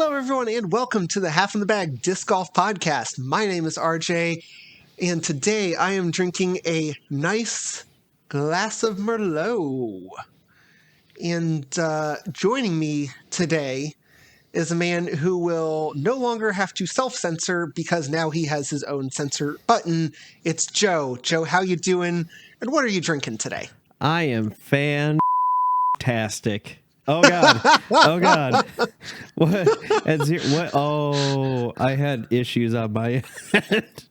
Hello, everyone, and welcome to the Half in the Bag Disc Golf Podcast. My name is RJ, and today I am drinking a nice glass of Merlot. And joining me today is a man who will no longer have to self-censor because now he has his own censor button. It's Joe. Joe, how you doing? And what are you drinking today? I am fantastic. Oh God! Oh God! What? What? Oh, I had issues on my end.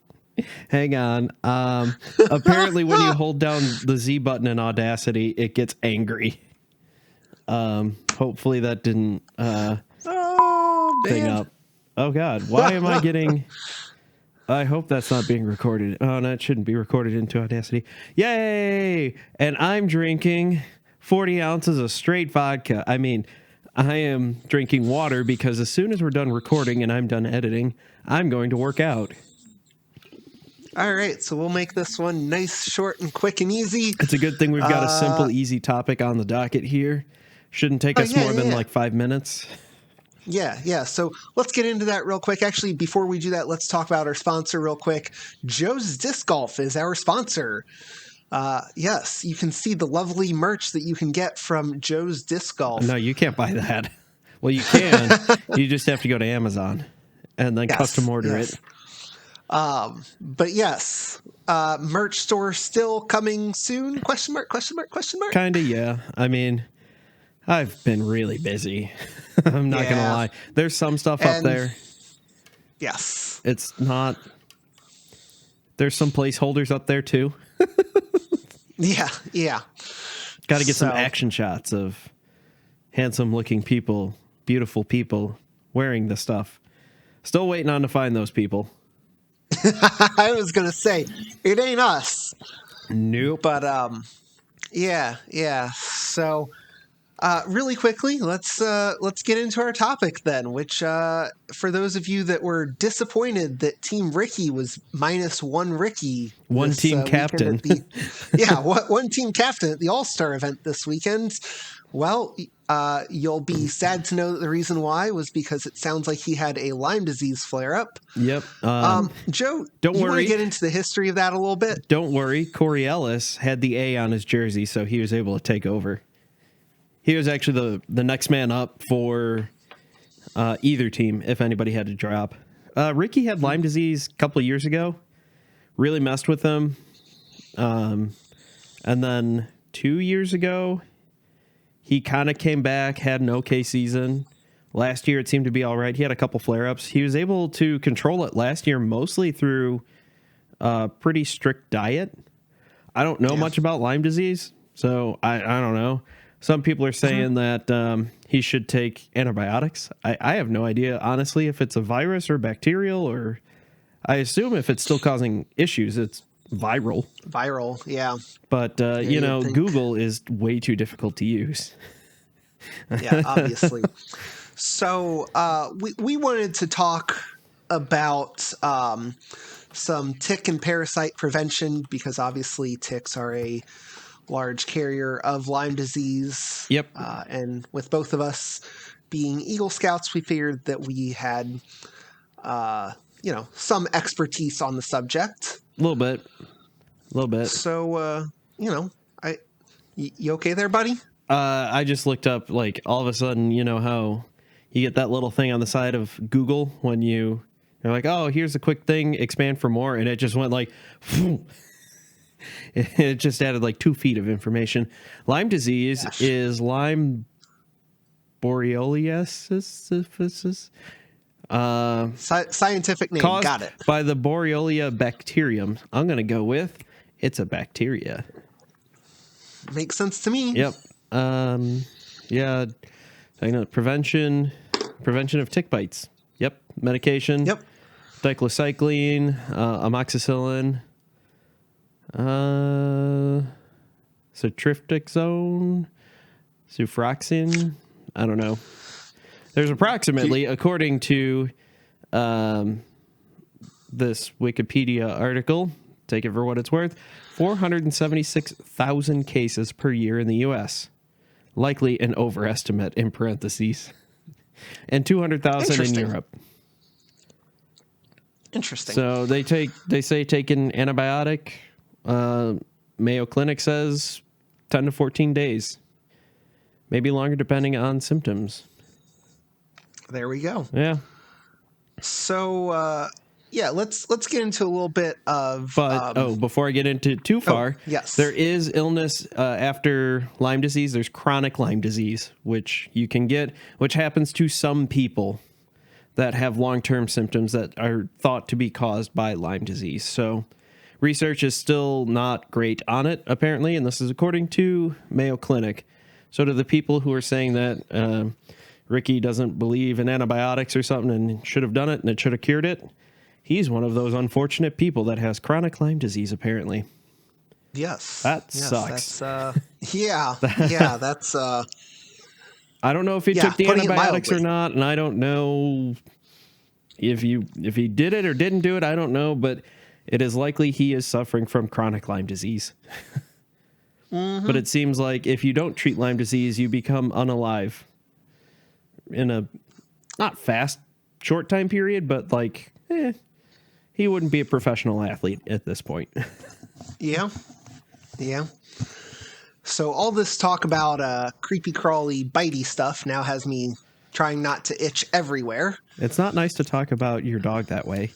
Hang on. Apparently, when you hold down the Z button in Audacity, it gets angry. Hopefully that didn't thing up. Oh God! Why am I getting? I hope that's not being recorded. Oh, no, it shouldn't be recorded into Audacity. Yay! And I'm drinking 40 ounces of straight vodka. I mean, I am drinking water because as soon as we're done recording and I'm done editing, I'm going to work out. All right, so we'll make this one nice, short, and quick and easy. It's a good thing we've got a simple, easy topic on the docket here. Shouldn't take us more than like 5 minutes. Yeah. So let's get into that real quick. Actually, before we do that, let's talk about our sponsor real quick. Joe's Disc Golf is our sponsor. Yes, you can see the lovely merch that you can get from Joe's Disc Golf. No, you can't buy that. Well, you can. You just have to go to Amazon and then custom order it. But yes, merch store still coming soon? Question mark? Kind of, yeah. I mean, I've been really busy. I'm not going to lie. There's some stuff up there. Yes. It's not. There's some placeholders up there, too. Yeah. Got to get some action shots of handsome-looking people, beautiful people wearing the stuff. Still waiting on to find those people. I was going to say, it ain't us. Nope. But, yeah. So, really quickly, let's get into our topic then, which, for those of you that were disappointed that Team Ricky was -1 Ricky. One team captain. One team captain at the All-Star event this weekend. Well, you'll be sad to know that the reason why was because it sounds like he had a Lyme disease flare-up. Yep. Joe, don't worry. Want to get into the history of that a little bit? Don't worry. Corey Ellis had the A on his jersey, so he was able to take over. He was actually the next man up for either team if anybody had to drop. Ricky had Lyme disease a couple of years ago. Really messed with him. And then 2 years ago, he kind of came back, had an okay season. Last year, it seemed to be all right. He had a couple flare-ups. He was able to control it last year mostly through a pretty strict diet. I don't know much about Lyme disease, so I don't know. Some people are saying that he should take antibiotics. I have no idea, honestly, if it's a virus or bacterial, or I assume if it's still causing issues, it's viral. Viral, yeah. But, Google is way too difficult to use. Yeah, obviously. So we wanted to talk about some tick and parasite prevention because obviously ticks are a large carrier of Lyme disease. Yep. And with both of us being Eagle Scouts, we figured that we had, some expertise on the subject. A little bit. So, you okay there, buddy? I just looked up, like, all of a sudden, you know how you get that little thing on the side of Google when you're like, oh, here's a quick thing, expand for more, and it just went like, it just added like 2 feet of information. Lyme disease is Lyme borreliosis. Scientific name, caused got it. By the Borrelia bacterium. I'm going to go with it's a bacteria. Makes sense to me. Yep. Prevention of tick bites. Yep. Medication. Yep. Diclocycline, amoxicillin, ceftriaxone, sufroxine. I don't know. There's approximately, according to this Wikipedia article, take it for what it's worth, 476,000 cases per year in the U.S. Likely an overestimate in parentheses. and 200,000 in Interesting. Europe. Interesting. So they say take an antibiotic. Mayo Clinic says 10 to 14 days, maybe longer depending on symptoms. There we go. Yeah. So, yeah, let's get into a little bit of. But before I get into too far, yes, there is illness after Lyme disease. There's chronic Lyme disease, which you can get, which happens to some people that have long-term symptoms that are thought to be caused by Lyme disease. So research is still not great on it, apparently, and this is according to Mayo Clinic. So to the people who are saying that Ricky doesn't believe in antibiotics or something and should have done it and it should have cured it, he's one of those unfortunate people that has chronic Lyme disease, apparently. Yes. That sucks. That's, yeah. That's... I don't know if he took the antibiotics or not, and I don't know if he did it or didn't do it. I don't know, but it is likely he is suffering from chronic Lyme disease. Mm-hmm. But it seems like if you don't treat Lyme disease, you become unalive in a not fast, short time period, but like, he wouldn't be a professional athlete at this point. Yeah. So all this talk about creepy crawly bitey stuff now has me trying not to itch everywhere. It's not nice to talk about your dog that way.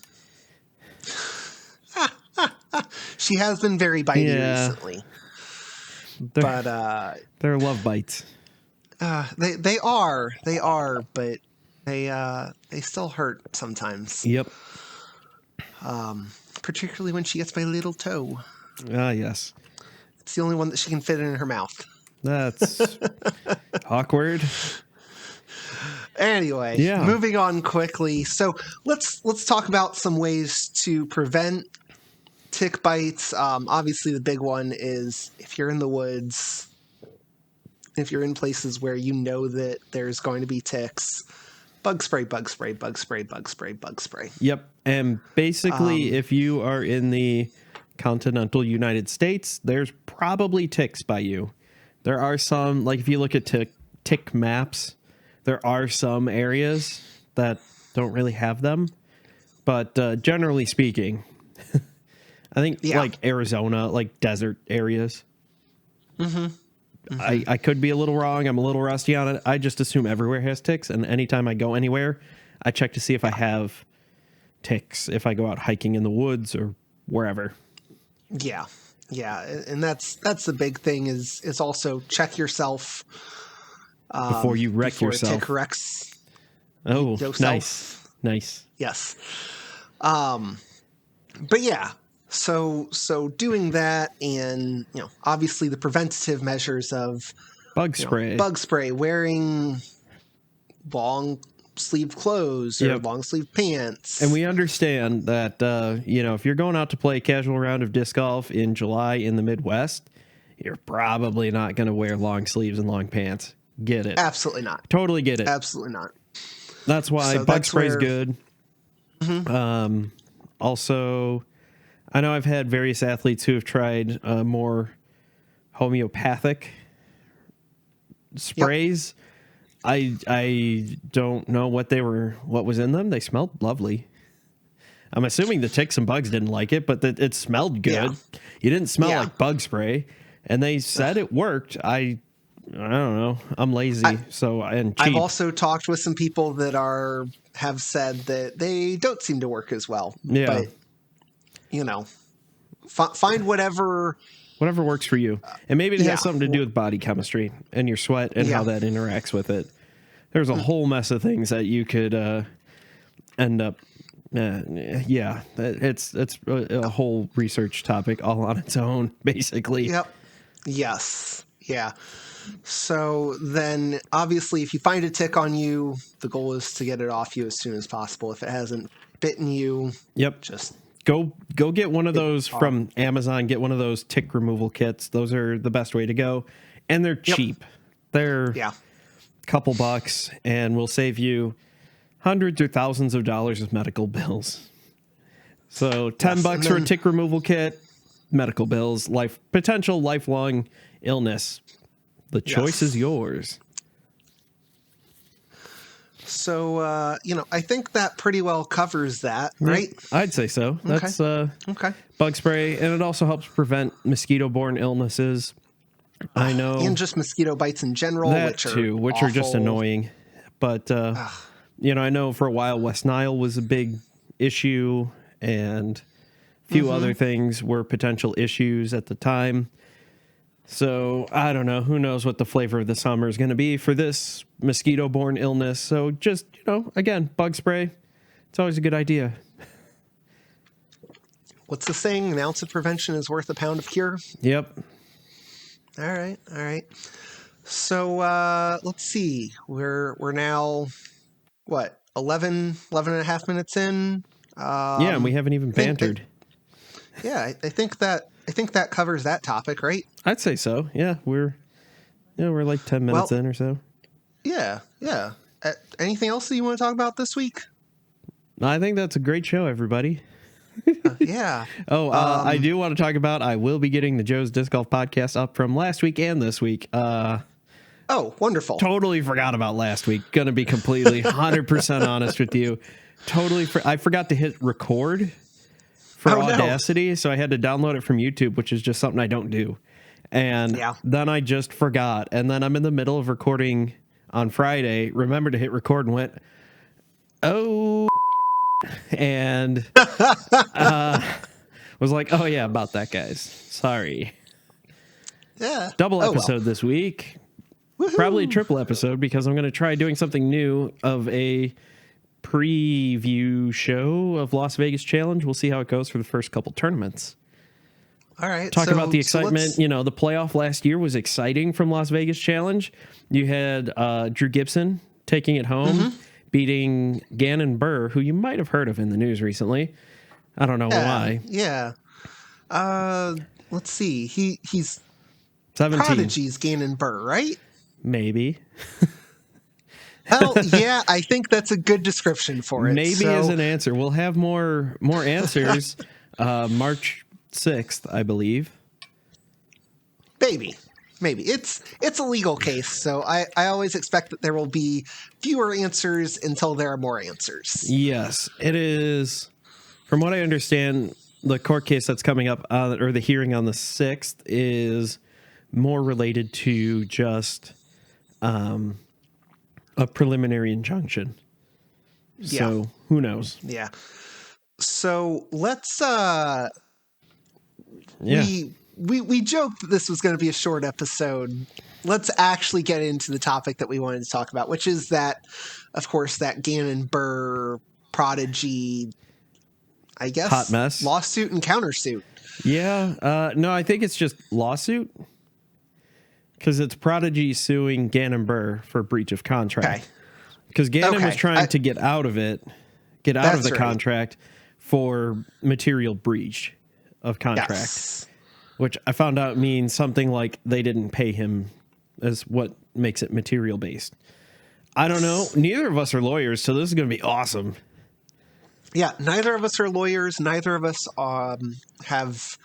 She has been very bitey recently. They're love bites. They are, but they still hurt sometimes. Yep. Particularly when she gets my little toe. Yes. It's the only one that she can fit in her mouth. That's awkward. Anyway, moving on quickly. So let's talk about some ways to prevent tick bites. Obviously, the big one is if you're in the woods, if you're in places where you know that there's going to be ticks, bug spray, bug spray, bug spray, bug spray, bug spray. Yep. And basically, if you are in the continental United States, there's probably ticks by you. There are some, like if you look at tick maps, there are some areas that don't really have them. But generally speaking, I think like Arizona, like desert areas. Mm-hmm. I could be a little wrong. I'm a little rusty on it. I just assume everywhere has ticks. And anytime I go anywhere, I check to see if I have ticks, if I go out hiking in the woods or wherever. Yeah. And that's the big thing is also check yourself. Before you wreck yourself. Tick wrecks. Oh, yourself. Nice. Yes. But yeah, so doing that and, obviously the preventative measures of bug spray, wearing long sleeve clothes or long sleeve pants. And we understand that, if you're going out to play a casual round of disc golf in July in the Midwest, you're probably not going to wear long sleeves and long pants. Get it? Absolutely not. Totally get it. Absolutely not. That's why bug spray is good. Mm-hmm. Also, I know I've had various athletes who have tried more homeopathic sprays. Yep. I don't know what was in them. They smelled lovely. I'm assuming the ticks and bugs didn't like it, but it smelled good. Yeah. You didn't smell like bug spray, and they said it worked. I don't know. I'm lazy, and cheap. I've also talked with some people that have said that they don't seem to work as well. Yeah. But, find whatever works for you. And maybe it has something to do with body chemistry and your sweat and how that interacts with it. There's a whole mess of things that you could end up. It's a whole research topic all on its own, basically. Yep. Yes. Yeah. So then, obviously, if you find a tick on you, the goal is to get it off you as soon as possible. If it hasn't bitten you, just go get one of those from Amazon. Get one of those tick removal kits. Those are the best way to go, and they're cheap. They're a couple bucks, and will save you hundreds or thousands of dollars of medical bills. So $10 for a tick removal kit, medical bills, potential lifelong illness. The choice is yours. So, I think that pretty well covers that, right? Yep, I'd say so. That's Okay. bug spray, and it also helps prevent mosquito-borne illnesses. I know, And just mosquito bites in general, that which are too, which awful. are just annoying. But I know for a while West Nile was a big issue, and a few other things were potential issues at the time. So I don't know. Who knows what the flavor of the summer is going to be for this mosquito-borne illness? So just again, bug spray. It's always a good idea. What's the saying? An ounce of prevention is worth a pound of cure. Yep. All right. So let's see. We're now what 11 and a half minutes in. Yeah, and we haven't even bantered. I think that covers that topic, right? I'd say so. Yeah, we're like 10 minutes in or so. Yeah. Anything else that you want to talk about this week? I think that's a great show, everybody. Yeah. I do want to talk about, I will be getting the Joe's Disc Golf podcast up from last week and this week. Oh, wonderful. Totally forgot about last week. Gonna be completely 100% honest with you. I forgot to hit record for Audacity, so I had to download it from YouTube, which is just something I don't do. And then I just forgot. And then I'm in the middle of recording on Friday, remembered to hit record and went, oh, and was like, oh yeah, about that, guys. Sorry. Yeah. Double episode this week. Woo-hoo. Probably a triple episode because I'm going to try doing something new of a preview show of Las Vegas Challenge. We'll see how it goes for the first couple tournaments. All right. Talk about the excitement. The playoff last year was exciting from Las Vegas Challenge. You had Drew Gibson taking it home, beating Gannon Buhr, who you might have heard of in the news recently. I don't know why. Yeah. Let's see. He's 17. Prodigy's Gannon Buhr, right? Maybe. Well, yeah, I think that's a good description for it. Maybe as an answer. We'll have more answers March 6th, I believe. Maybe. It's a legal case, so I always expect that there will be fewer answers until there are more answers. Yes, it is. From what I understand, the court case that's coming up, or the hearing on the 6th, is more related to just a preliminary injunction. So who knows? Yeah. So let's we joked that this was going to be a short episode. Let's actually get into the topic that we wanted to talk about, which is that, of course, that Gannon Buhr Prodigy, I guess, hot mess, lawsuit and countersuit. Yeah. No, I think it's just lawsuit. Because it's Prodigy suing Gannon Buhr for breach of contract. Because Gannon was trying to get out of it, of the contract for material breach of contract, which I found out means something like they didn't pay him, as what makes it material based. I don't know. Neither of us are lawyers, so this is going to be awesome. Yeah, neither of us are lawyers. Neither of us have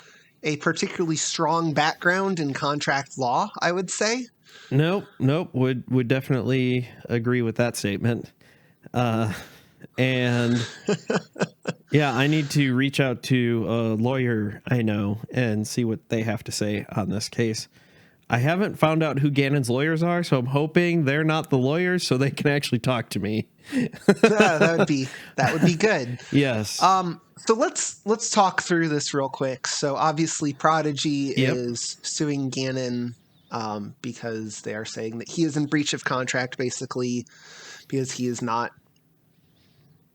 a particularly strong background in contract law, I would say. Nope. Would definitely agree with that statement. And yeah, I need to reach out to a lawyer I know and see what they have to say on this case. I haven't found out who Gannon's lawyers are, so I'm hoping they're not the lawyers so they can actually talk to me. that would be good. Yes. So let's talk through this real quick. So obviously Prodigy is suing Gannon because they are saying that he is in breach of contract, basically, because he is not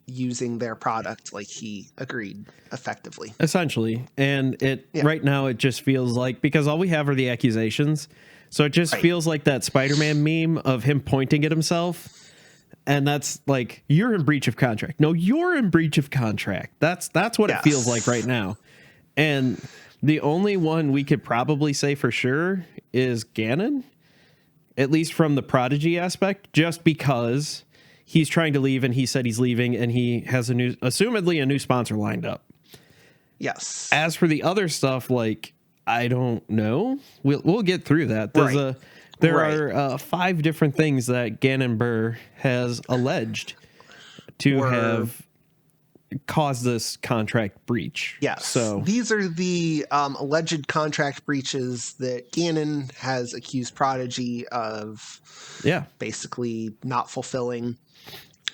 using their product like he agreed effectively. Essentially. And right now it just feels like, because all we have are the accusations, so it just feels like that Spider-Man meme of him pointing at himself. And that's like, you're in breach of contract. No, you're in breach of contract. That's what it feels like right now. And the only one we could probably say for sure is Gannon, at least from the Prodigy aspect, just because he's trying to leave and he said he's leaving and he has assumedly a new sponsor lined up. Yes. As for the other stuff, like, I don't know. We'll get through that. There's There Right. are 5 different things that Gannon Buhr has alleged to have caused this contract breach. Yes, So, these are the alleged contract breaches that Gannon has accused Prodigy of yeah. basically not fulfilling.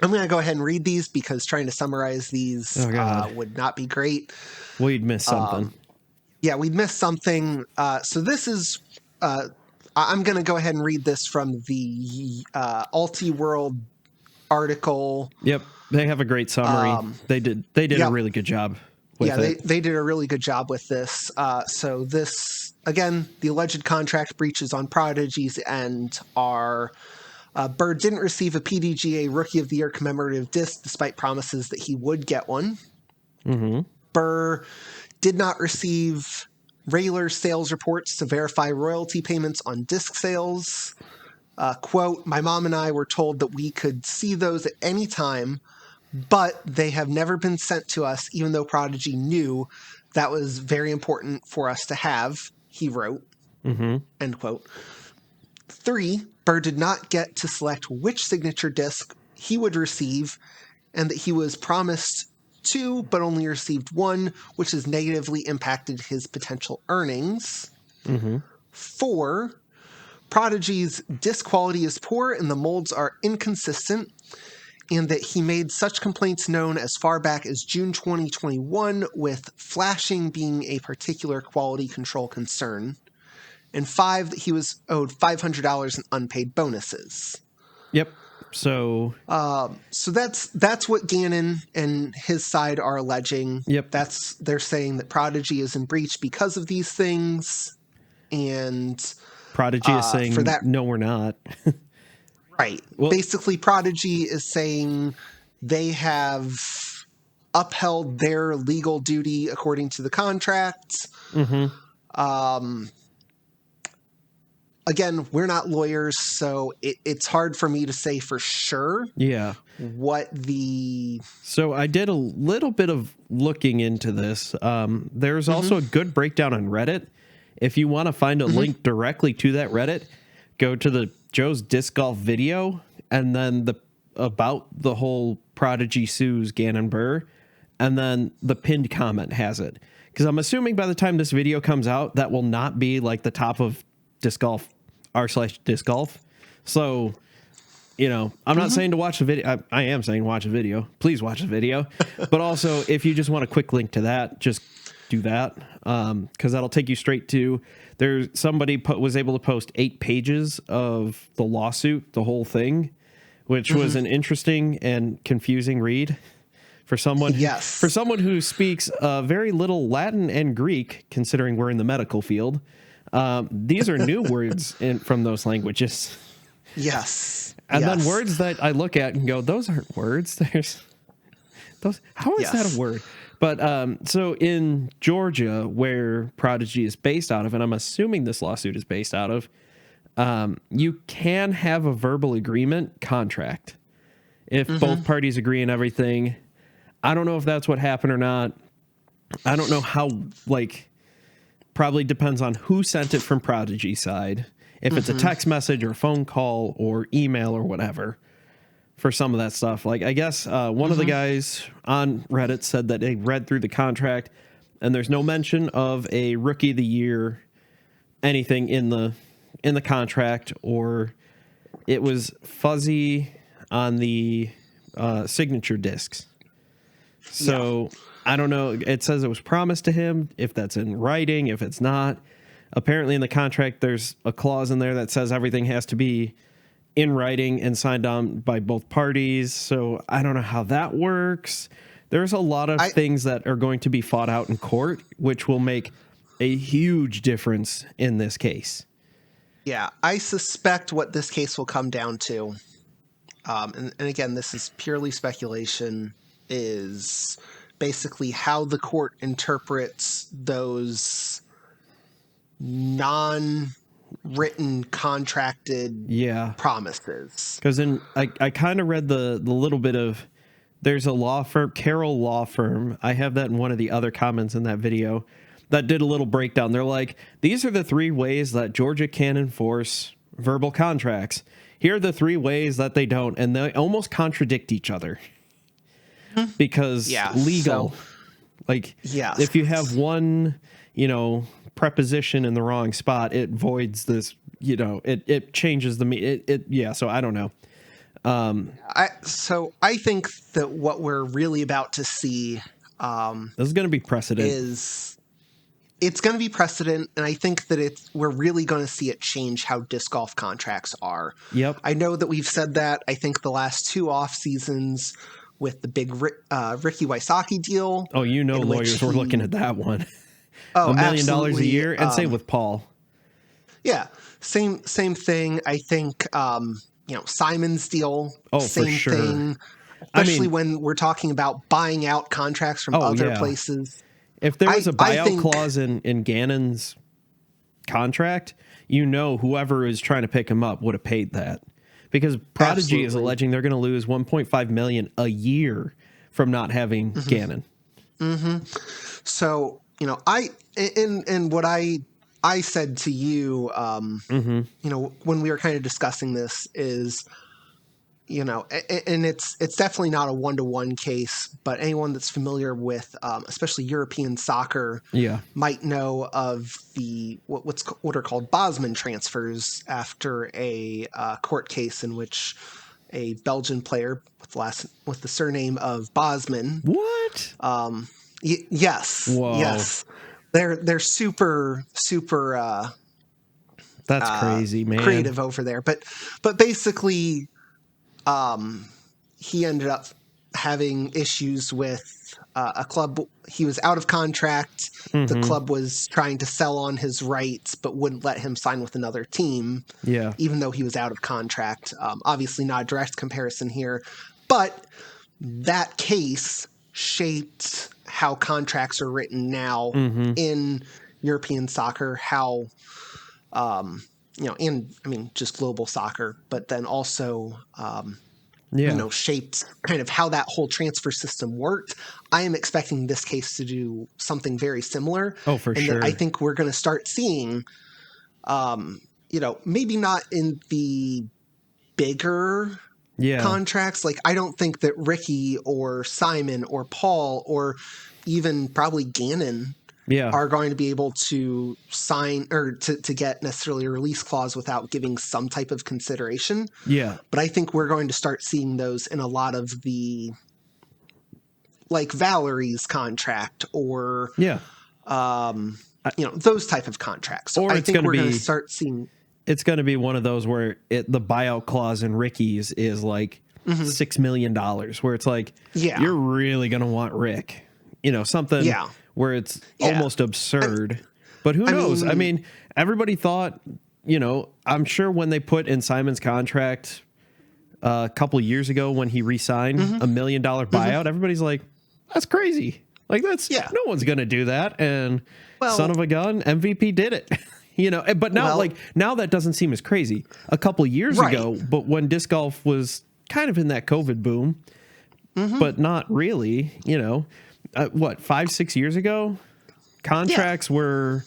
I'm going to go ahead and read these because trying to summarize these Oh, God. would not be great. We'd miss something. Yeah, we'd missed something. So this is, I'm going to go ahead and read this from the Ulti-World article. Yep. They have a great summary. They did a Yep. really good job with Yeah, it. they did a really good job with this. So this, again, the alleged contract breaches on Prodigy's end are Buhr didn't receive a PDGA Rookie of the Year commemorative disc despite promises that he would get one. Mm-hmm. Buhr did not receive regular sales reports to verify royalty payments on disc sales. Quote, my mom and I were told that we could see those at any time, but they have never been sent to us, even though Prodigy knew that was very important for us to have, he wrote, end quote. 3, Buhr did not get to select which signature disc he would receive, and that he was promised 2, but only received 1, which has negatively impacted his potential earnings. 4, Prodigy's disc quality is poor and the molds are inconsistent, and that he made such complaints known as far back as June 2021, with flashing being a particular quality control concern. And 5, that he was owed $500 in unpaid bonuses. Yep. So So that's what Gannon and his side are alleging. Yep. They're saying that Prodigy is in breach because of these things, and Prodigy is saying, for that, no, we're not. right. Well, Basically, Prodigy is saying they have upheld their legal duty according to the contract. Again, we're not lawyers, so it's hard for me to say for sure yeah. what the... So I did a little bit of looking into this. There's also a good breakdown on Reddit. If you want to find a link directly to that Reddit, go to the Joe's Disc Golf video, and then about the whole Prodigy sues Gannon Buhr, and then the pinned comment has it. Because I'm assuming by the time this video comes out, that will not be like the top of Disc Golf r/disc golf. So, you know, I'm not saying to watch the video. I am saying watch the video. Please watch the video. But also, if you just want a quick link to that, just do that, because that'll take you straight to there's somebody was able to post 8 pages of the lawsuit, the whole thing, which was an interesting and confusing read for someone Yes. who speaks very little Latin and Greek, considering we're in the medical field. These are new words from those languages. Yes. And yes. then words that I look at and go, those aren't words. There's those. How is that a word? But so in Georgia, where Prodigy is based out of, and I'm assuming this lawsuit is based out of, you can have a verbal agreement contract if both parties agree and everything. I don't know if that's what happened or not. I don't know how, probably depends on who sent it from Prodigy side. If it's a text message or phone call or email or whatever for some of that stuff. Like, I guess one of the guys on Reddit said that they read through the contract and there's no mention of a Rookie of the Year, anything in the contract, or it was fuzzy on the signature discs. So I don't know. It says it was promised to him, if that's in writing, if it's not. Apparently in the contract, there's a clause in there that says everything has to be in writing and signed on by both parties. So I don't know how that works. There's a lot of things that are going to be fought out in court, which will make a huge difference in this case. Yeah, I suspect what this case will come down to, and again, this is purely speculation, is basically how the court interprets those non-written contracted promises. Because I kind of read the little bit of, there's a law firm, Carroll Law Firm. I have that in one of the other comments in that video that did a little breakdown. They're like, these are the 3 ways that Georgia can enforce verbal contracts. Here are the 3 ways that they don't, and they almost contradict each other. Because legal, yes. if you have one, preposition in the wrong spot, it voids this, it changes the, so I don't know. I think that what we're really about to see this is going to be precedent. It's going to be precedent, and I think that we're really going to see it change how disc golf contracts are. Yep. I know that we've said that. I think the last 2 off seasons with the big Ricky Wysocki deal. Oh, lawyers were looking at that one. Oh, $1 million a year, and same with Paul. Yeah, same thing. I think Simon's deal. Oh, same for sure. thing. Especially when we're talking about buying out contracts from other places. If there was a buyout clause in Gannon's contract, whoever is trying to pick him up would have paid that. Because Prodigy is alleging they're going to lose $1.5 million a year from not having Gannon. Mm-hmm. So, what I said to you, when we were kind of discussing this is, and it's definitely not a 1-to-1 case, but anyone that's familiar with, especially European soccer, might know of what are called Bosman transfers after a court case in which a Belgian player with the surname of Bosman. What? Yes. Whoa. Yes. They're super that's crazy, man. Creative over there, but basically. He ended up having issues with a club. He was out of contract. The club was trying to sell on his rights, but wouldn't let him sign with another team. Yeah. Even though he was out of contract. Obviously not a direct comparison here, but that case shaped how contracts are written now in European soccer, how, just global soccer, but then also, shaped kind of how that whole transfer system worked. I am expecting this case to do something very similar. Oh, for sure. I think we're going to start seeing, maybe not in the bigger contracts. Like, I don't think that Ricky or Simon or Paul or even probably Gannon are going to be able to sign or to get necessarily a release clause without giving some type of consideration. Yeah. But I think we're going to start seeing those in a lot of the, like Valerie's contract or, those type of contracts. So or I think we're going to start seeing. It's going to be one of those where the buyout clause in Ricky's is like $6 million, where it's like, you're really going to want Rick, something. Yeah. Where it's almost absurd. But who knows? I mean, everybody thought, I'm sure when they put in Simon's contract a couple years ago when he re-signed $1 million buyout, everybody's like, that's crazy. Like, no one's going to do that. And son of a gun, MVP did it. But now, now that doesn't seem as crazy. A couple years ago, but when disc golf was kind of in that COVID boom, but not really, 5-6 years ago, contracts were,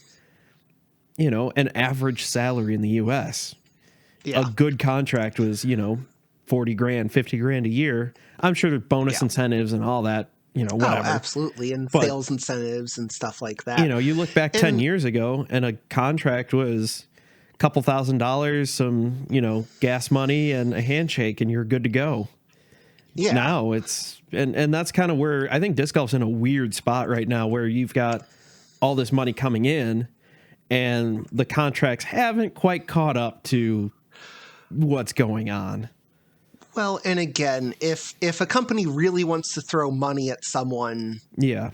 an average salary in the U.S. Yeah. A good contract was, $40,000, $50,000 a year. I'm sure there's bonus incentives and all that, whatever. Oh, absolutely. And sales incentives and stuff like that. You look back 10 years ago and a contract was a couple $1,000s, some, gas money and a handshake and you're good to go. Yeah. Now it's, and that's kind of where I think disc golf's in a weird spot right now where you've got all this money coming in and the contracts haven't quite caught up to what's going on. Well, and again, if a company really wants to throw money at someone, they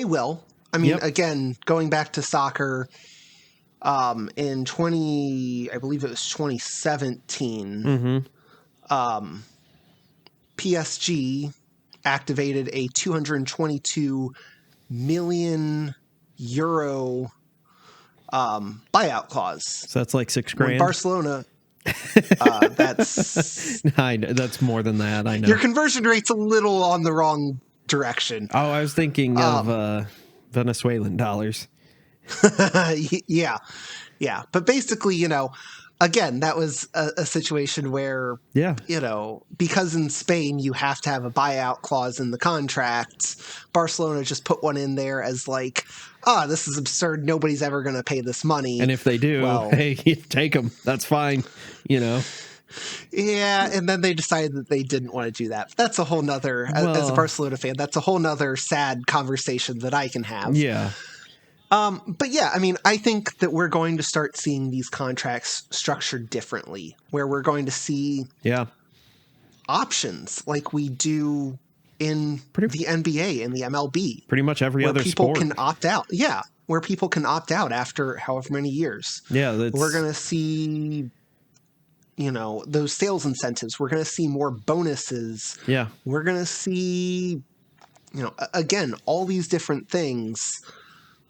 will. I mean, again, going back to soccer, in I believe it was 2017, PSG activated a 222 million euro buyout clause. So that's like $6,000. When Barcelona. That's more than that. I know your conversion rate's a little on the wrong direction. Oh, I was thinking of Venezuelan dollars. Yeah. But basically, again, that was a situation where, Yeah. because in Spain you have to have a buyout clause in the contract, Barcelona just put one in there as like, this is absurd. Nobody's ever going to pay this money. And if they do, well, hey, take them. That's fine. Yeah, and then they decided that they didn't want to do that. That's a whole nother, as a Barcelona fan, that's a whole nother sad conversation that I can have. Yeah. But yeah, I mean, I think that we're going to start seeing these contracts structured differently, where we're going to see options like we do in the NBA and the MLB. Pretty much every other sport. Where people can opt out. Yeah, where people can opt out after however many years. Yeah, we're going to see, those sales incentives. We're going to see more bonuses. Yeah. We're going to see, again, all these different things.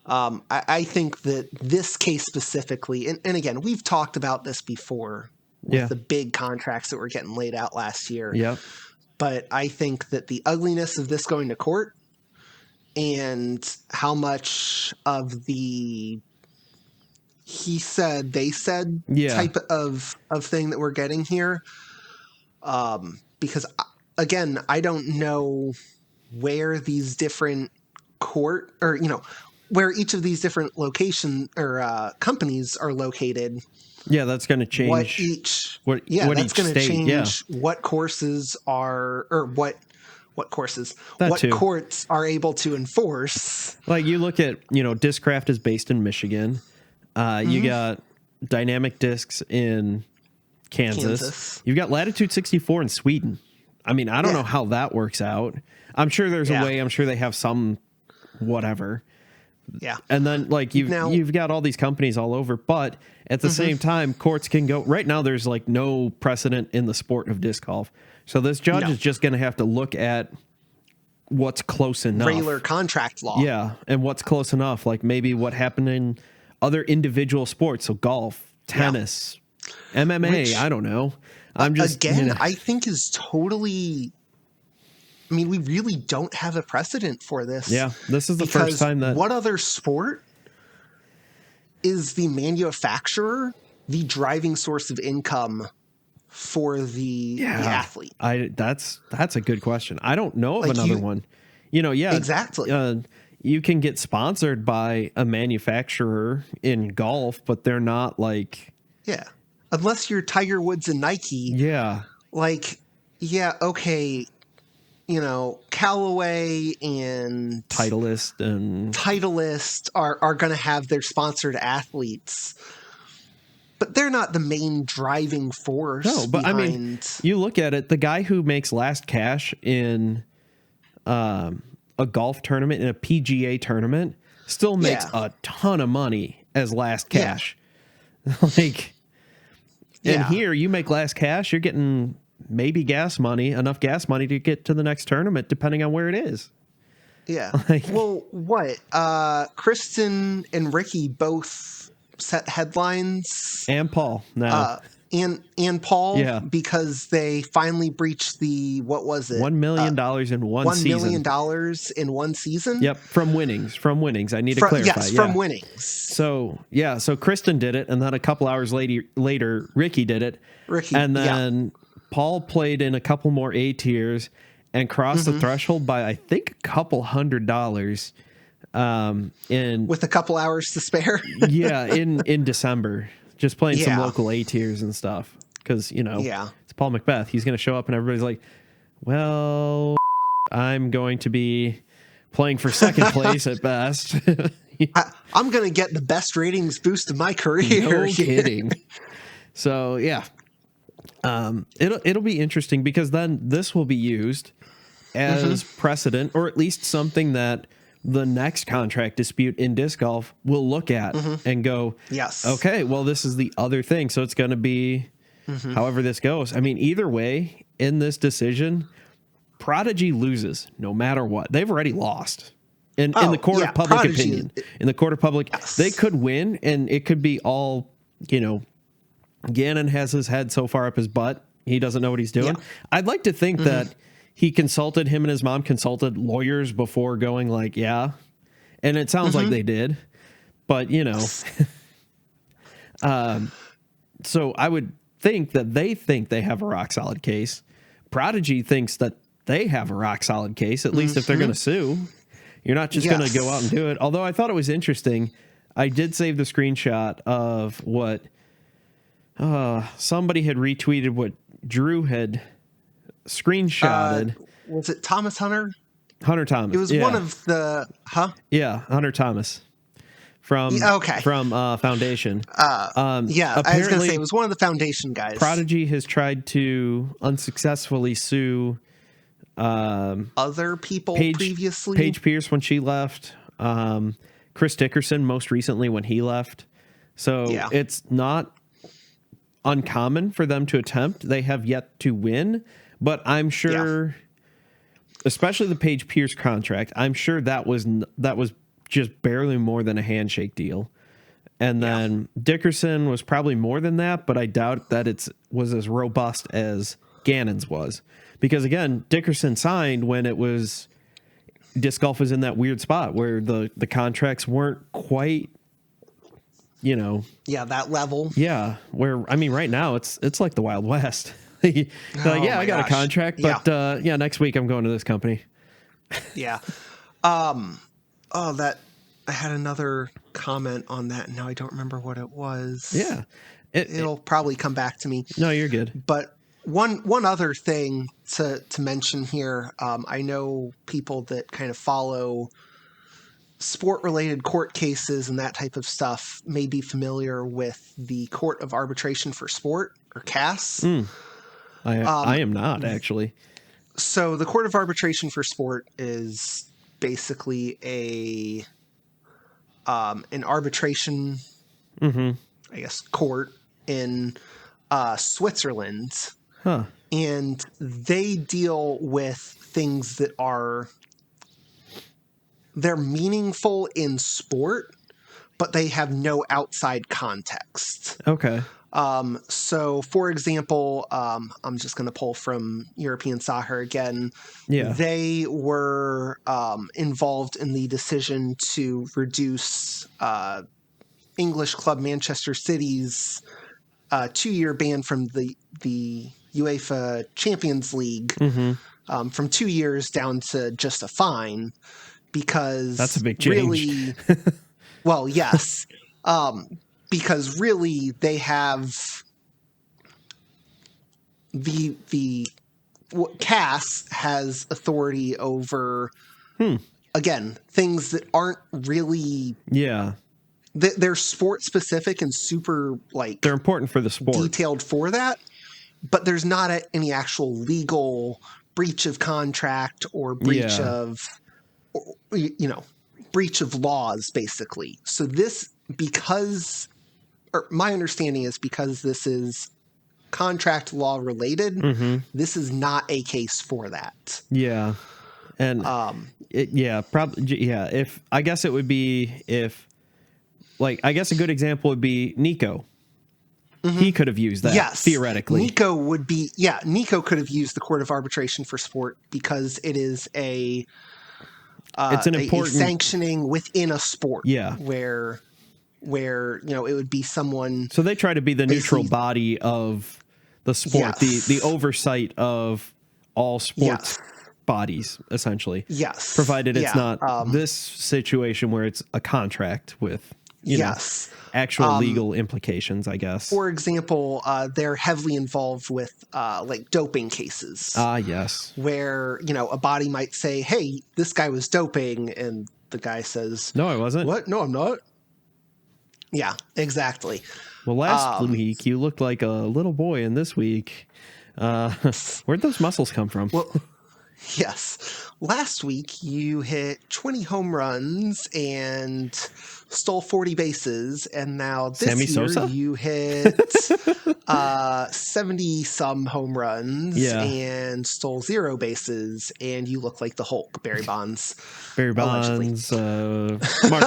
I think that this case specifically, and again, we've talked about this before with the big contracts that were getting laid out last year. Yeah. But I think that the ugliness of this going to court and how much of the he said, they said type of thing that we're getting here. Because again, I don't know where these different where each of these different location or companies are located. Yeah, that's going to change that's going to change what courses are, or what courses, courts are able to enforce. Like you look at, Discraft is based in Michigan. You got Dynamic Discs in Kansas. You've got Latitude 64 in Sweden. I mean, I don't know how that works out. I'm sure there's a way. I'm sure they have some whatever. Yeah. And then like you've got all these companies all over, but at the same time, courts can go right now. There's like no precedent in the sport of disc golf. So this judge is just going to have to look at what's close enough. Regular contract law. Yeah. And what's close enough. Like maybe what happened in other individual sports. So golf, tennis, MMA. Which, I don't know. I'm just, I think is totally, I mean, we really don't have a precedent for this. Yeah, this is the first time that... What other sport is the manufacturer the driving source of income for the athlete? That's a good question. I don't know of another one. Exactly. You can get sponsored by a manufacturer in golf, but they're not like... Yeah. Unless you're Tiger Woods and Nike. Yeah. Okay... Callaway and Titleist are going to have their sponsored athletes, but they're not the main driving force. No, but I mean, you look at it, the guy who makes last cash in a golf tournament, in a PGA tournament, still makes a ton of money as last cash. And here you make last cash, you're getting maybe enough gas money to get to the next tournament, depending on where it is. Yeah. Well, Kristen and Ricky both set headlines. And Paul now. And Paul, because they finally breached the, what was it? $1 million in one season. $1 million in one season? Yep, from winnings. I need to clarify. Yes, from winnings. So Kristen did it, and then a couple hours later, Ricky did it. And then Paul played in a couple more A tiers and crossed the threshold by, I think, a couple $100. With a couple hours to spare? in December. Just playing some local A tiers and stuff. Because, it's Paul Macbeth. He's going to show up and everybody's like, well, I'm going to be playing for second place at best. I'm going to get the best ratings boost of my career. No kidding. So, yeah. It'll be interesting because then this will be used as precedent, or at least something that the next contract dispute in disc golf will look at and go, yes, okay, well, this is the other thing. So it's going to be however this goes. I mean, either way in this decision, Prodigy loses no matter what. They've already lost in the court of public opinion. In the court of public, they could win, and it could be all, Gannon has his head so far up his butt, he doesn't know what he's doing. I'd like to think that him and his mom consulted lawyers before going like, and it sounds like they did, but So I would think that they think they have a rock solid case. Prodigy thinks that they have a rock solid case, at least if they're going to sue. You're not just going to go out and do it. Although I thought it was interesting. I did save the screenshot of what somebody had retweeted what Drew had screenshotted. Was it Thomas Hunter? Hunter Thomas. It was one of the, Yeah, Hunter Thomas from Foundation. I was going to say it was one of the Foundation guys. Prodigy has tried to unsuccessfully sue other people previously. Paige Pierce when she left. Chris Dickerson most recently when he left. So it's not uncommon for them to attempt. They have yet to win, but I'm sure, especially the Paige Pierce contract, I'm sure that was just barely more than a handshake deal. And then Dickerson was probably more than that, but I doubt that it was as robust as Gannon's was. Because again, Dickerson signed when it was disc golf was in that weird spot where the contracts weren't quite, that level. Yeah, where I mean, right now it's like the Wild West. I got a contract, but next week I'm going to this company. Yeah. That I had another comment on that. Now I don't remember what it was. Yeah, it'll probably come back to me. No, you're good. But one other thing to mention here, I know people that kind of follow sport-related court cases and that type of stuff may be familiar with the Court of Arbitration for Sport, or CAS. I am not, actually. So the Court of Arbitration for Sport is basically an arbitration, I guess, court in Switzerland. Huh. And they deal with things that they're meaningful in sport, but they have no outside context. Okay. So, for example, I'm just going to pull from European Soccer again. Yeah. They were involved in the decision to reduce English club Manchester City's 2-year ban from the UEFA Champions League from 2 years down to just a fine, because that's a big change. Really, well, yes, because really they have the CAS has authority over again things that aren't really they're sport specific and super they're important for the sport, detailed for that, but there's not any actual legal breach of contract or breach of breach of laws, basically. So my understanding is because this is contract law related, this is not a case for that. Yeah. And if I guess it would be I guess a good example would be Nico. He could have used that theoretically. Nico could have used the Court of Arbitration for Sport because it is it's an important sanctioning within a sport. Yeah. Where it would be someone. So they try to be the neutral body of the sport, the oversight of all sports bodies, essentially. Yes. Provided it's not this situation where it's a contract with, actual legal implications, I guess. For example, they're heavily involved with doping cases. Yes. Where, a body might say, hey, this guy was doping, and the guy says, no, I wasn't. What? No, I'm not. Yeah, exactly. Well, last week you looked like a little boy, and this week, where'd those muscles come from? Well, yes. Last week you hit 20 home runs and stole 40 bases, and now this year you hit 70 some home runs and stole 0 bases, and you look like the Hulk, Barry Bonds. Mark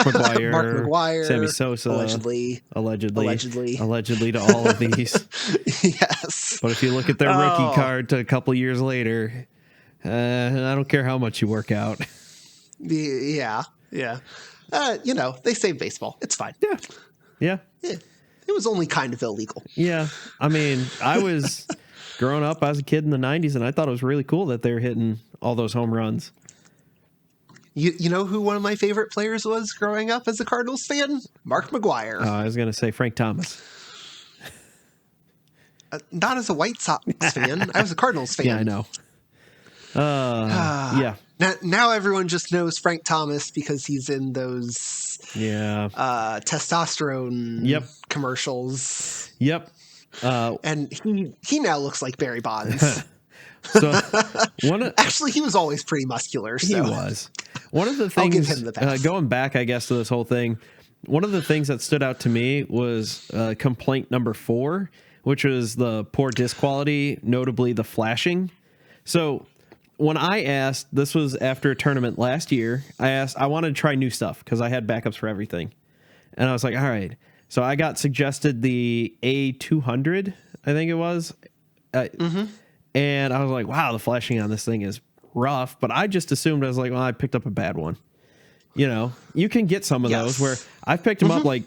McGuire, Sammy Sosa, allegedly to all of these. Yes, but if you look at their rookie card to a couple years later, I don't care how much you work out. Yeah. They save baseball. It's fine. Yeah. It was only kind of illegal. Yeah. I mean, I was growing up as a kid in the 90s, and I thought it was really cool that they were hitting all those home runs. You know who one of my favorite players was growing up as a Cardinals fan? Mark McGwire. I was going to say Frank Thomas. Not as a White Sox fan. I was a Cardinals fan. Yeah, I know. Yeah. Now everyone just knows Frank Thomas because he's in those testosterone commercials. Yep. And he now looks like Barry Bonds. So actually, he was always pretty muscular. So. He was. One of the things, I'll give him the pass. Going back, I guess, to this whole thing, one of the things that stood out to me was complaint number 4, which was the poor disc quality, notably the flashing. So when I asked, this was after a tournament last year, I wanted to try new stuff because I had backups for everything. And I was like, all right. So I got suggested the A200, I think it was. And I was like, wow, the flashing on this thing is rough. But I just assumed, I was like, well, I picked up a bad one. You know, you can get some of those where I've picked them up like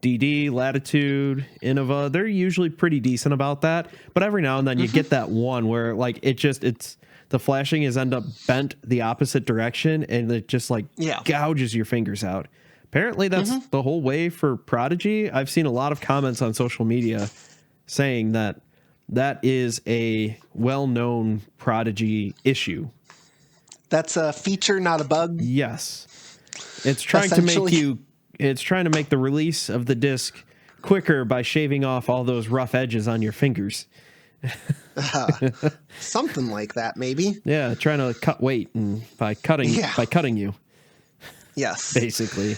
DD, Latitude, Innova. They're usually pretty decent about that. But every now and then you get that one where like it's the flashing is end up bent the opposite direction and it just like gouges your fingers out. Apparently that's the whole way for Prodigy. I've seen a lot of comments on social media saying that is a well-known Prodigy issue. That's a feature, not a bug. Yes. It's trying to make the release of the disc quicker by shaving off all those rough edges on your fingers. Something like that, maybe. Yeah, trying to cut weight and by cutting you. Yes. Basically.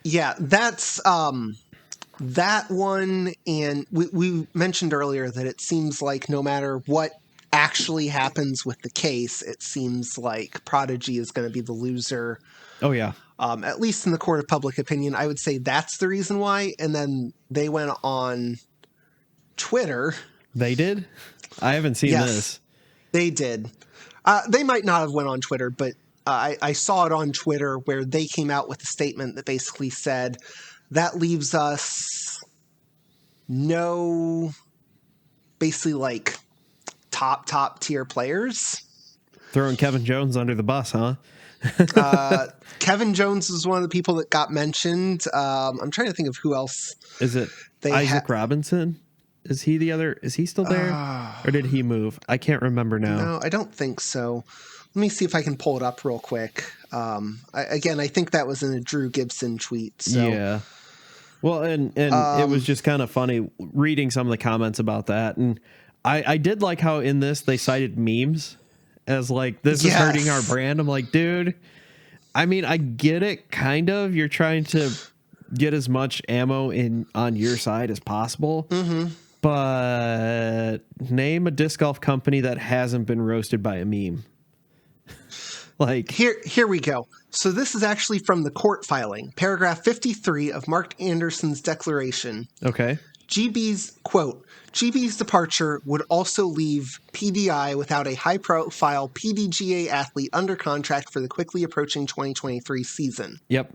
Yeah, that's that one, and we mentioned earlier that it seems like no matter what actually happens with the case, it seems like Prodigy is going to be the loser. Oh, yeah. At least in the court of public opinion, I would say that's the reason why. And then they went on Twitter. They did? I haven't seen this. They did. They might not have went on Twitter, but I saw it on Twitter where they came out with a statement that basically said, that leaves us no, basically like top tier players. Throwing Kevin Jones under the bus, huh? Kevin Jones was one of the people that got mentioned. I'm trying to think of who else. Is it Isaac Robinson? Is he the other? Is he still there? Or did he move? I can't remember now. No, I don't think so. Let me see if I can pull it up real quick. I think that was in a Drew Gibson tweet. So. Yeah. Well, and it was just kind of funny reading some of the comments about that. And I did like how in this they cited memes as like, this is hurting our brand. I'm like, dude, I mean, I get it, kind of. You're trying to get as much ammo on your side as possible. Mm-hmm. But name a disc golf company that hasn't been roasted by a meme. Like here we go. So this is actually from the court filing, paragraph 53 of Mark Anderson's declaration. Okay. GB's quote, GB's departure would also leave PDI without a high-profile PDGA athlete under contract for the quickly approaching 2023 season. Yep.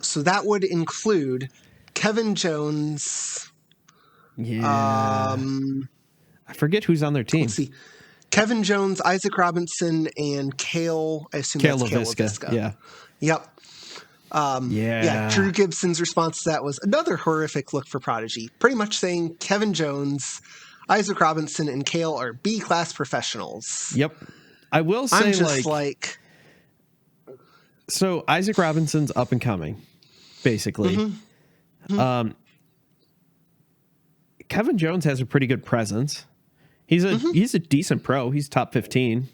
So that would include Kevin Jones. Yeah. I forget who's on their team. Let's see. Kevin Jones, Isaac Robinson, and Cale. I assume that's Cale LaVisca. Yeah. Yep. Yeah. Drew Gibson's response to that was another horrific look for Prodigy. Pretty much saying Kevin Jones, Isaac Robinson, and Cale are B-class professionals. Yep. I will say, I'm just like so Isaac Robinson's up and coming, basically. Mm-hmm. Mm-hmm. Kevin Jones has a pretty good presence. He's a decent pro. He's top 15,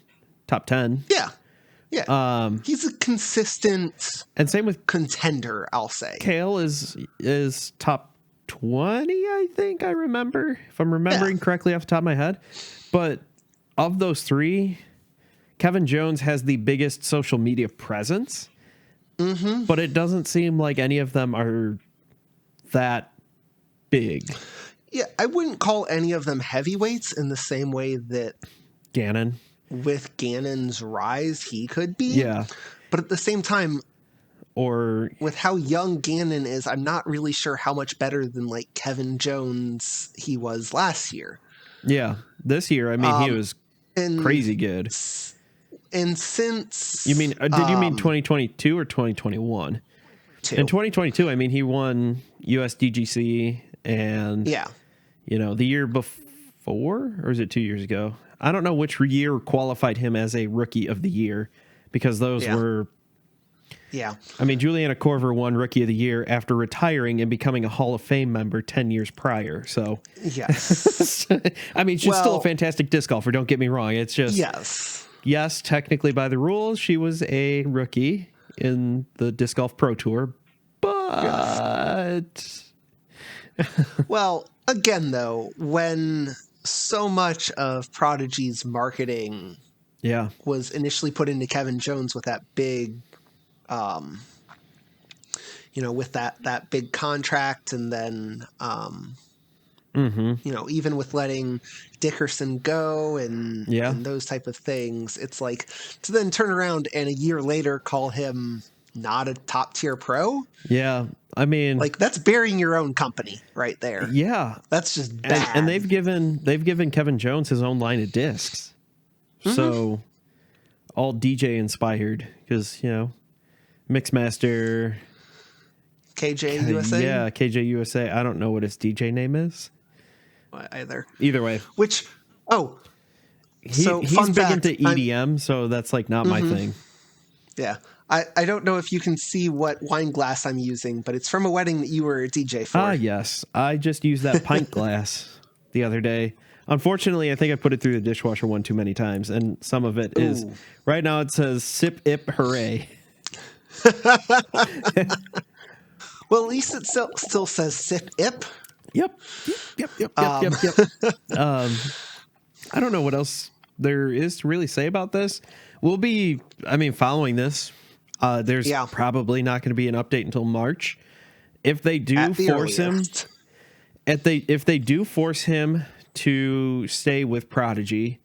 top 10. Yeah. Yeah. He's a consistent and same with contender, I'll say. Cale is top 20, I think I remember, if I'm remembering correctly off the top of my head. But of those three, Kevin Jones has the biggest social media presence. Mm-hmm. But it doesn't seem like any of them are that big. Yeah, I wouldn't call any of them heavyweights in the same way that Gannon. With Gannon's rise, he could be. Yeah. But at the same time, or with how young Gannon is, I'm not really sure how much better than like Kevin Jones he was last year. yeah, this year, I mean, he was And crazy good. and since You mean, did you mean 2022 or 2021? two. In 2022, I mean, he won USDGC and, Yeah. you know, the year before, or is it 2 years ago? I don't know which year qualified him as a rookie of the year, because those were, Yeah. I mean, Juliana Korver won rookie of the year after retiring and becoming a Hall of Fame member 10 years prior. So, Yes. I mean, she's still a fantastic disc golfer. Don't get me wrong. It's just, yes, technically by the rules, she was a rookie in the Disc Golf Pro Tour, but Well, again, though, when so much of Prodigy's marketing was initially put into Kevin Jones with that big, with that big contract, and then, even with letting Dickerson go and those type of things, it's like to then turn around and a year later call him not a top tier pro. Yeah. I mean, like, that's burying your own company right there. Yeah. That's just bad. And they've given Kevin Jones his own line of discs. So all DJ inspired, because, Mixmaster, KJ USA. Yeah, KJ USA. I don't know what his DJ name is. Either way. Which, he's big into EDM, so that's like not my thing. Yeah. I don't know if you can see what wine glass I'm using, but it's from a wedding that you were a DJ for. Yes. I just used that pint glass the other day. Unfortunately, I think I put it through the dishwasher one too many times, and some of it is, right now it says sip ip hooray. Well, at least it still says sip ip. Yep. I don't know what else there is to really say about this. We'll be, following this. There's probably not going to be an update until March. If they do force him, if they do force him to stay with Prodigy,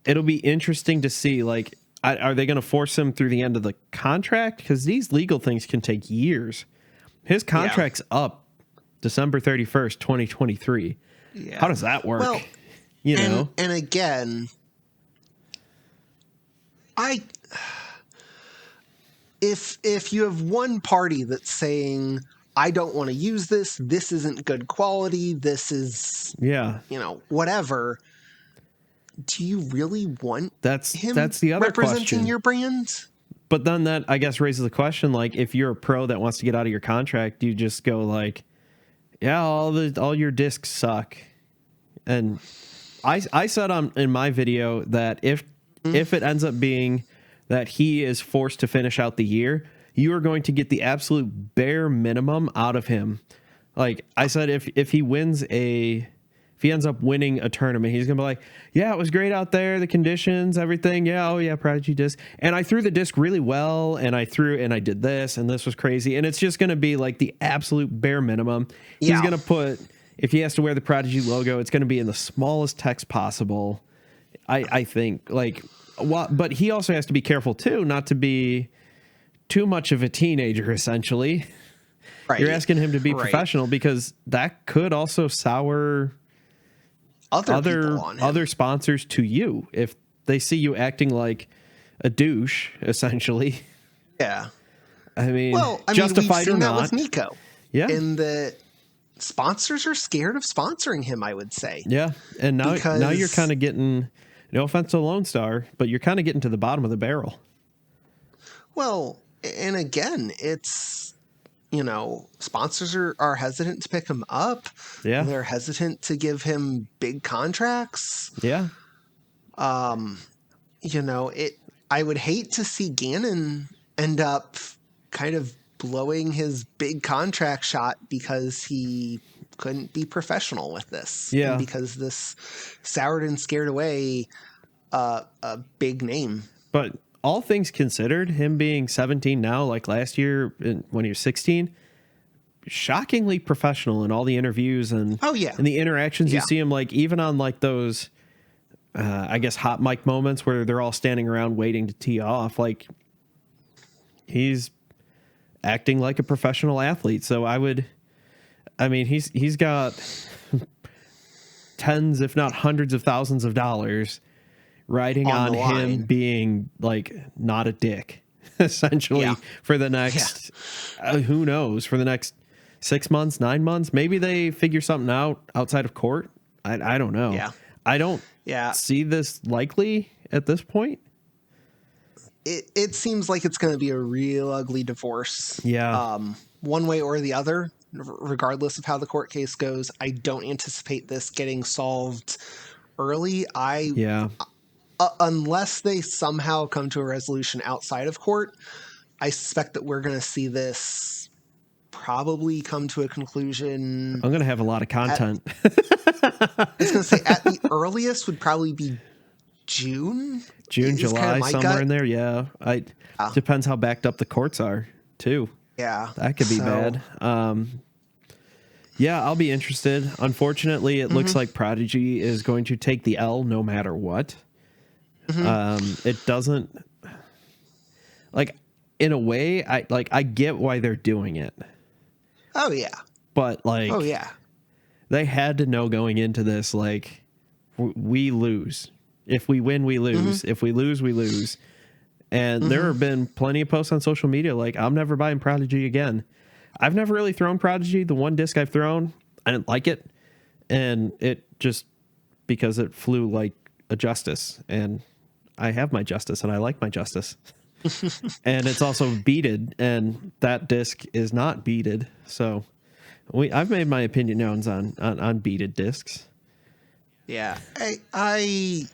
it'll be interesting to see, like, are they going to force him through the end of the contract? Because these legal things can take years. His contract's up December 31st, 2023. Yeah. How does that work? Well, and again, if you have one party that's saying, I don't want to use this isn't good quality, this is whatever, do you really want that's the other representing question. Your brand? But then that, I guess, raises the question, like, if you're a pro that wants to get out of your contract, you just go like, yeah, all your discs suck. And I said in my video that if it ends up being that he is forced to finish out the year, you are going to get the absolute bare minimum out of him. Like I said, if he ends up winning a tournament, he's gonna be like, yeah, it was great out there, the conditions, everything. Yeah, oh yeah, Prodigy disc. And I threw the disc really well, and I did this, and this was crazy. And it's just gonna be like the absolute bare minimum. He's gonna put, if he has to wear the Prodigy logo, it's gonna be in the smallest text possible. I think, like, but he also has to be careful too, not to be too much of a teenager, essentially. Right. You're asking him to be professional, because that could also sour other sponsors to you if they see you acting like a douche, essentially. Yeah. I mean, we've justified seen or not. That with Nico. Yeah. In the sponsors are scared of sponsoring him, I would say. Yeah. And now you're kind of getting, no offense to Lone Star, but you're kind of getting to the bottom of the barrel. Well, and again, it's, sponsors are hesitant to pick him up. Yeah. They're hesitant to give him big contracts. Yeah. I would hate to see Gannon end up kind of blowing his big contract shot because he couldn't be professional with this. Yeah. And because this soured and scared away a big name. But all things considered, him being 17 now, like last year when he was 16, shockingly professional in all the interviews and and the interactions. You see him, like, even on like those, I guess, hot mic moments where they're all standing around waiting to tee off. Like, he's acting like a professional athlete. So he's got tens, if not hundreds of thousands of dollars riding on him being like not a dick, essentially, for the next, who knows, for the next 6 months, 9 months. Maybe they figure something out outside of court. I don't know. Yeah. I don't see this likely at this point. It seems like it's going to be a real ugly divorce. Yeah. One way or the other, regardless of how the court case goes. I don't anticipate this getting solved early. Unless they somehow come to a resolution outside of court, I suspect that we're going to see this probably come to a conclusion. I'm going to have a lot of content. I was going to say at the earliest would probably be June, July, somewhere in there. Yeah. Depends how backed up the courts are too. Yeah. That could be bad. I'll be interested. Unfortunately, it looks like Prodigy is going to take the L no matter what. It doesn't, like, in a way, I get why they're doing it. Oh yeah. But like, they had to know going into this, like, we lose. If we win, we lose. If we lose, we lose. And there have been plenty of posts on social media like, I'm never buying Prodigy again. I've never really thrown Prodigy. The one disc I've thrown, I didn't like it. And it just, because it flew like a Justice. And I have my Justice and I like my Justice. And it's also beaded, and that disc is not beaded. So I've made my opinion known on beaded discs. Yeah. I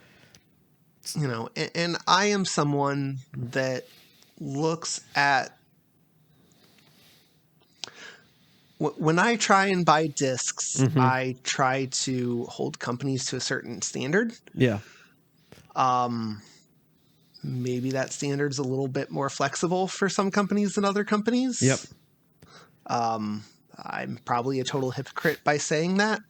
you know, and I am someone that looks at, when I try and buy discs, I try to hold companies to a certain standard. Yeah. Maybe that standard's a little bit more flexible for some companies than other companies. Yep. I'm probably a total hypocrite by saying that,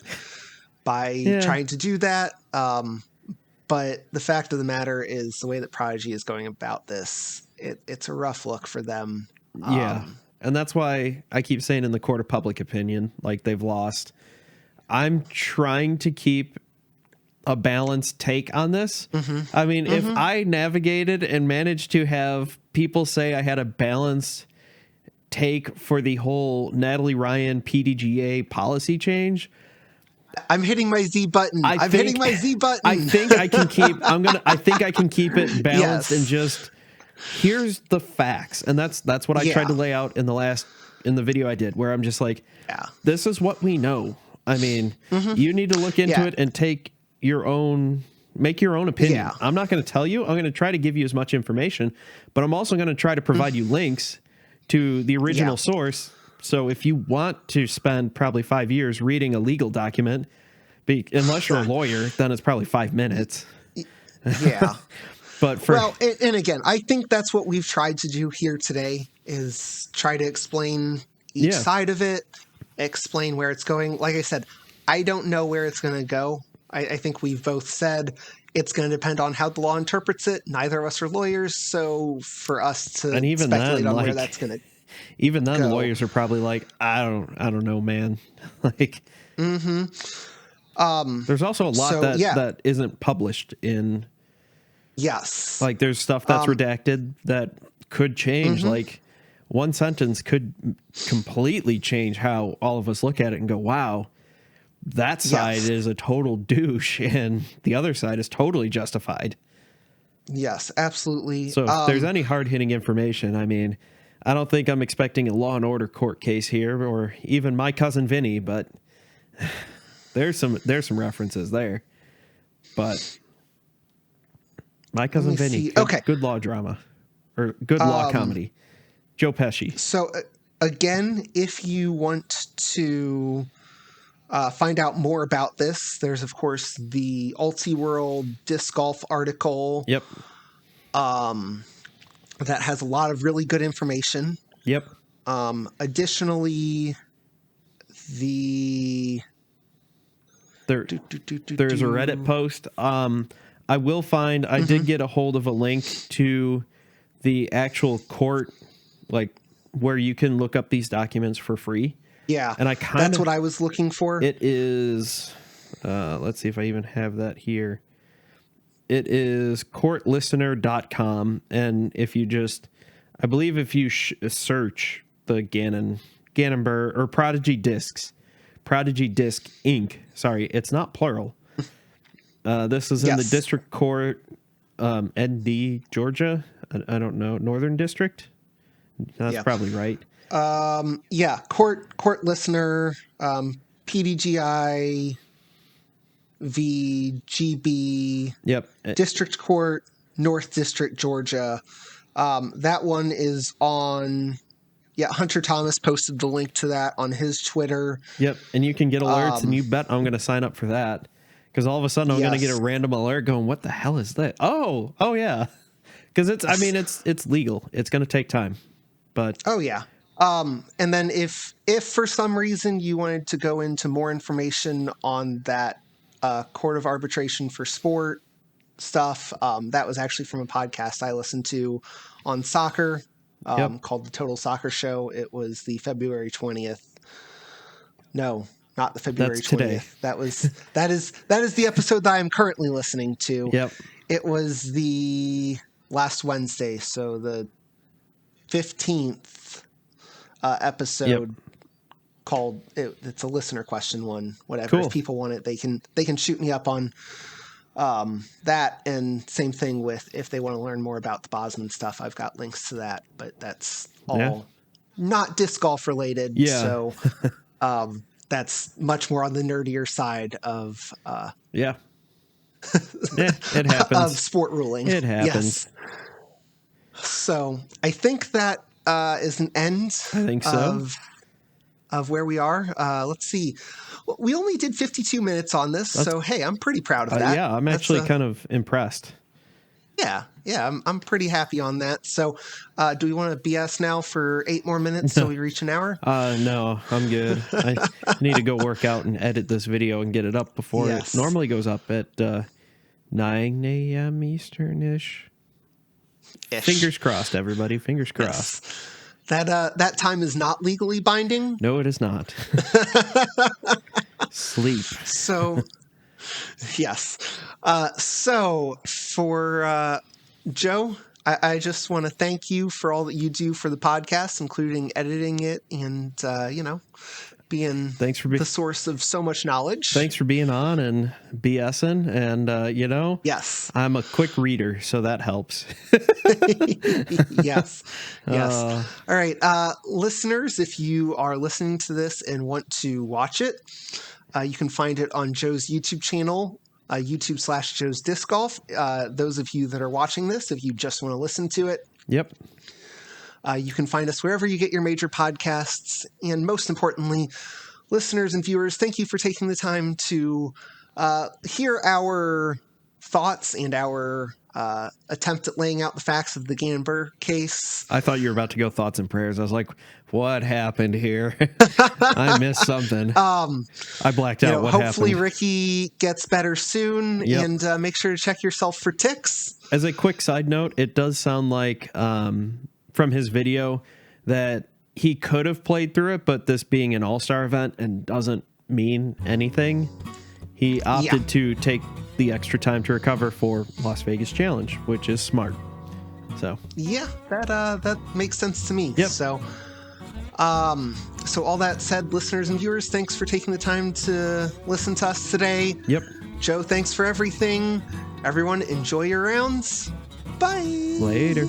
by trying to do that. But the fact of the matter is, the way that Prodigy is going about this, it's a rough look for them. Yeah. And that's why I keep saying in the court of public opinion, like, they've lost. I'm trying to keep a balanced take on this. I mean, if I navigated and managed to have people say I had a balanced take for the whole Natalie Ryan PDGA policy change, I'm hitting my Z button. I'm hitting my Z button. I think I can keep. I think I can keep it balanced and just, here's the facts, and that's what I tried to lay out in the video I did, where I'm just like, this is what we know. I mean, you need to look into it and make your own opinion. Yeah. I'm not going to tell you. I'm going to try to give you as much information, but I'm also going to try to provide you links to the original source. So if you want to spend probably 5 years reading a legal document, unless you're a lawyer, then it's probably 5 minutes. Yeah. But and again, I think that's what we've tried to do here today, is try to explain each side of it, explain where it's going. Like I said, I don't know where it's going to go. I think we've both said it's going to depend on how the law interprets it. Neither of us are lawyers, so for us to speculate on where that's going to even then, lawyers are probably like, I don't know, man. Like, there's also a lot that isn't published in. Yes. Like, there's stuff that's redacted that could change. Like, one sentence could completely change how all of us look at it and go, wow, that side is a total douche, and the other side is totally justified. Yes, absolutely. So if there's any hard-hitting information, I mean, I don't think I'm expecting a Law and Order court case here, or even My Cousin Vinny, but there's some references there. But My Cousin Vinny, good law drama, or good law comedy. Joe Pesci. So again, if you want to find out more about this, there's of course the Ultiworld disc golf article. Yep. That has a lot of really good information. Yep. Additionally, there's a Reddit post. I will find, I did get a hold of a link to the actual court, like, where you can look up these documents for free. Yeah, and that's what I was looking for. It is, let's see if I even have that here. It is courtlistener.com, and if you just, I believe if you search the Gannon-Buhr or Prodigy Disc Inc. Sorry, it's not plural. This is in the District Court, ND, Georgia. I don't know, Northern District. That's probably right. Court listener, PDGI v. GB. Yep. District Court, North District, Georgia. That one is on. Yeah, Hunter Thomas posted the link to that on his Twitter. Yep, and you can get alerts, and you bet I'm going to sign up for that. Because all of a sudden I'm going to get a random alert going, what the hell is that? Oh yeah. Because it's legal. It's going to take time. But oh yeah. And then if for some reason you wanted to go into more information on that Court of Arbitration for Sport stuff, that was actually from a podcast I listened to on soccer, called The Total Soccer Show. It was the February 20th. No, not the February 20th. Today. That is the episode that I am currently listening to. Yep. It was the last Wednesday, so the 15th episode. Called it's a listener question one, whatever. Cool. If people want it, they can shoot me up on that, and same thing with if they want to learn more about the Bosman stuff, I've got links to that, but that's all not disc golf related. So that's much more on the nerdier side of it happens. Of sport ruling. It happens. Yes. So I think that is an end. I think so. Of where we are. Let's see. We only did 52 minutes on this, so hey, I'm pretty proud of that. I'm actually kind of impressed. Yeah, I'm pretty happy on that. So do we want to BS now for 8 more minutes so we reach an hour? No, I'm good. I need to go work out and edit this video and get it up before it normally goes up at 9 a.m. Eastern-ish. Fingers crossed, everybody. Fingers crossed. Yes. That time is not legally binding. No, it is not. Sleep. So, yes. So for Joe, I just want to thank you for all that you do for the podcast, including editing it and being the source of so much knowledge. Thanks for being on and BSing, and yes, I'm a quick reader, so that helps. Yes. All right, listeners, if you are listening to this and want to watch it, you can find it on Joe's YouTube channel, YouTube/Joe's Disc Golf. Those of you that are watching this, if you just want to listen to it, yep. You can find us wherever you get your major podcasts. And most importantly, listeners and viewers, thank you for taking the time to hear our thoughts and our attempt at laying out the facts of the Gannon-Buhr case. I thought you were about to go thoughts and prayers. I was like, what happened here? I missed something. I blacked out what hopefully happened. Ricky gets better soon, and make sure to check yourself for ticks. As a quick side note, it does sound like from his video that he could have played through it, but this being an all-star event and doesn't mean anything, he opted to take the extra time to recover for Las Vegas Challenge, which is smart. So that makes sense to me. Yep. So all that said, listeners and viewers, thanks for taking the time to listen to us today. Yep. Joe, thanks for everything. Everyone, enjoy your rounds. Bye. Later.